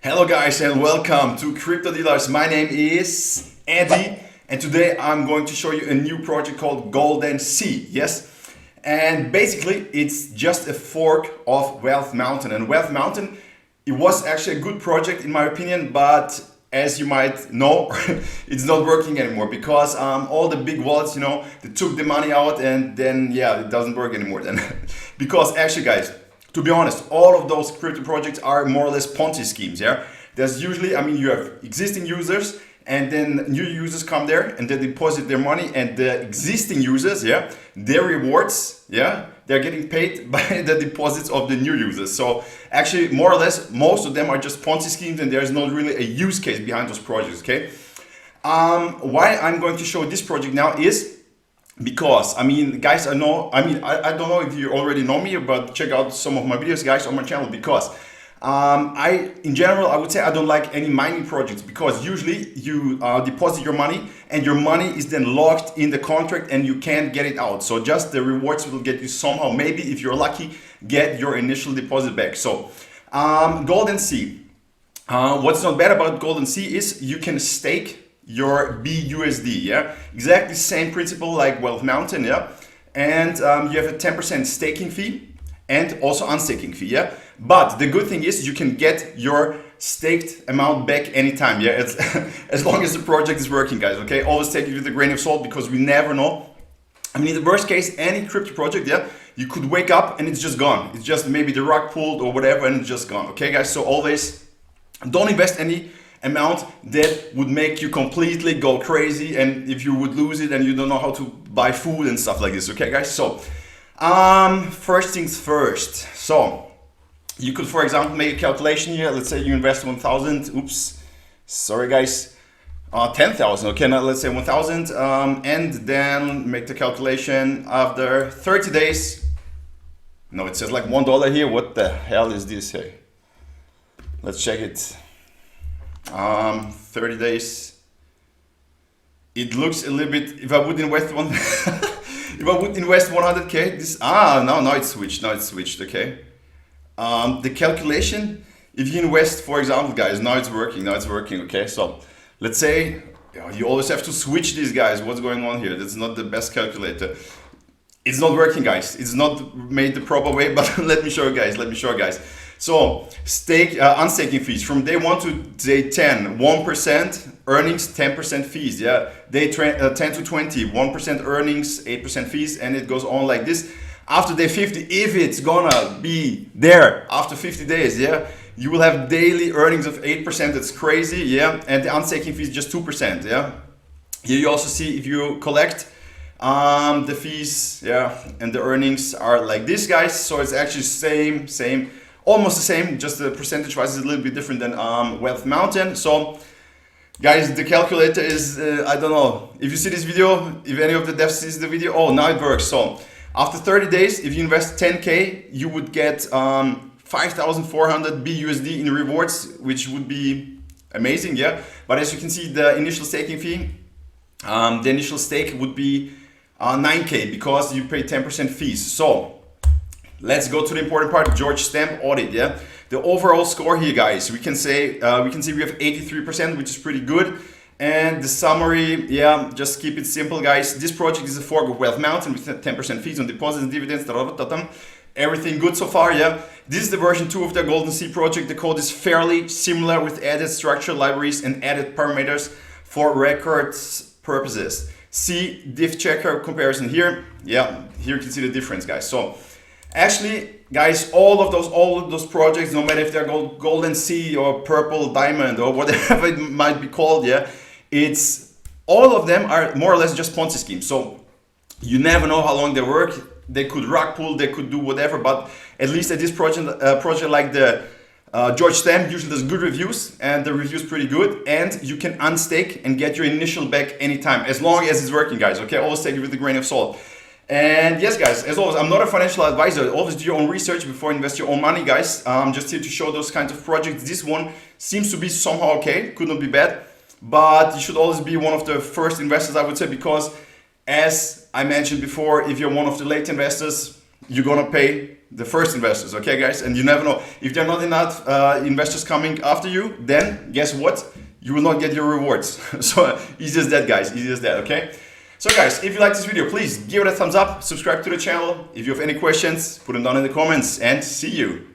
Hello guys and welcome to Crypto Dealers. My name is Andy and today I'm going to show you a new project called Golden Sea. Yes, and basically it's just a fork of Wealth Mountain, and Wealth Mountain, it was actually a good project in my opinion, but as you might know it's not working anymore because all the big wallets, they took the money out and then it doesn't work anymore then. Because actually guys, to be honest, all of those crypto projects are more or less Ponzi schemes. There's usually, you have existing users and then new users come there and they deposit their money, and the existing users, their rewards, they're getting paid by the deposits of the new users. So actually, more or less, most of them are just Ponzi schemes and there's not really a use case behind those projects, okay? Why I'm going to show this project now is because, guys, I don't know if you already know me, but check out some of my videos, guys, on my channel, because in general, I would say I don't like any mining projects, because usually you deposit your money and your money is then locked in the contract and you can't get it out. So just the rewards will get you somehow, maybe if you're lucky, get your initial deposit back. So Golden Sea, what's not bad about Golden Sea is you can stake your BUSD, exactly same principle like Wealth Mountain, and you have a 10% staking fee and also unstaking fee, but the good thing is you can get your staked amount back anytime, it's as long as the project is working, guys, okay? Always take it with a grain of salt, because we never know. In the worst case, any crypto project, you could wake up and it's just gone. It's just maybe the rug pulled or whatever and it's just gone, okay guys? So always don't invest any amount that would make you completely go crazy, and if you would lose it and you don't know how to buy food and stuff like this, okay guys? So first things first, so you could, for example, make a calculation here. Let's say you invest 1,000, oops, sorry guys, 10,000, okay, now let's say 1,000, and then make the calculation after 30 days. No, it says like $1 here. What the hell is this here? Let's check it. 30 days. It looks a little bit, if I would invest if I would invest 100k, this, no, it's switched, okay. The calculation, if you invest, for example, guys, now it's working, okay. So let's say you always have to switch these, guys. What's going on here? That's not the best calculator. It's not working, guys. It's not made the proper way, but let me show you guys. So unstaking fees from day 1 to day 10, 1% earnings, 10% fees. Day 10 to 20, 1% earnings, 8% fees, and it goes on like this. After day 50, if it's gonna be there after 50 days, you will have daily earnings of 8%. That's crazy, and the unstaking fee is just 2%. Here you also see if you collect the fees, and the earnings are like this, guys. So it's actually same. Almost the same, just the percentage wise is a little bit different than Wealth Mountain. So guys, the calculator is, I don't know, if you see this video, if any of the devs sees the video, oh, now it works. So after 30 days, if you invest 10k, you would get 5,400 BUSD in rewards, which would be amazing, But as you can see, the initial staking fee, the initial stake would be 9k, because you pay 10% fees. So let's go to the important part, George Stamp audit, The overall score here, guys, we can see we have 83%, which is pretty good. And the summary, just keep it simple, guys. This project is a fork of Wealth Mountain with 10% fees on deposits and dividends, everything good so far, This is the version 2 of the Golden Sea project. The code is fairly similar with added structure libraries and added parameters for records purposes. See diff checker comparison here. Here you can see the difference, guys. So actually, guys, all of those projects, no matter if they're Golden Sea or Purple Diamond or whatever it might be called, it's all of them are more or less just Ponzi schemes. So you never know how long they work. They could rug pull, they could do whatever, but at least at this project like the George Stamp usually does good reviews, and the reviews pretty good, and you can unstake and get your initial back anytime, as long as it's working, guys, okay? Always take it with a grain of salt. And yes, guys, as always, I'm not a financial advisor. Always do your own research before invest your own money, guys. I'm just here to show those kinds of projects. This one seems to be somehow okay, could not be bad, but you should always be one of the first investors, I would say, because as I mentioned before, if you're one of the late investors, you're gonna pay the first investors, okay, guys? And you never know. If there are not enough investors coming after you, then guess what? You will not get your rewards. So easy as that, guys. Easy as that, okay? So guys, if you like this video, please give it a thumbs up, subscribe to the channel. If you have any questions, put them down in the comments, and see you.